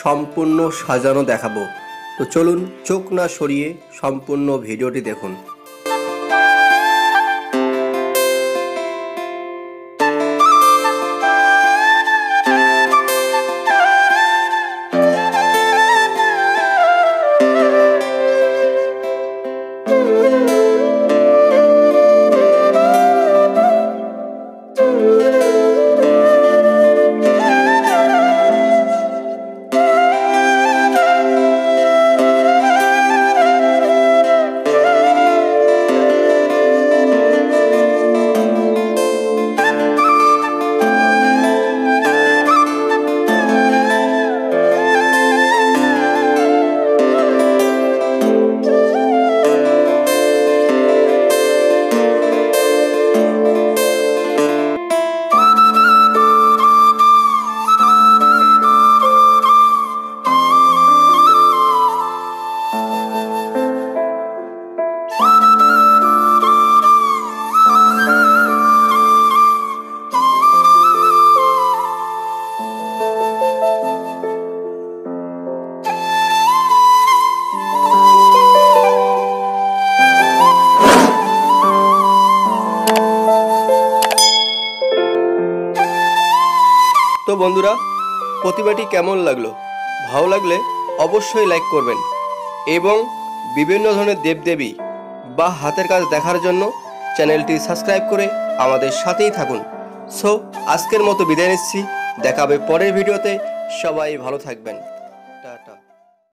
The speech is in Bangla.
সম্পূর্ণ সাজানো দেখাবো। তো চলুন চোখ না সরিয়ে সম্পূর্ণ ভিডিওটি দেখুন। তো বন্ধুরা, প্রতিমাটি কেমন লাগলো? ভালো লাগলে অবশ্যই লাইক করবেন এবং বিভিন্ন ধরনের দেবদেবী বা হাতের কাজ দেখার জন্য চ্যানেলটি সাবস্ক্রাইব করে আমাদের সাথেই থাকুন। সো আজকের মতো বিদায় নিচ্ছি, দেখা হবে পরের ভিডিওতে। সবাই ভালো থাকবেন।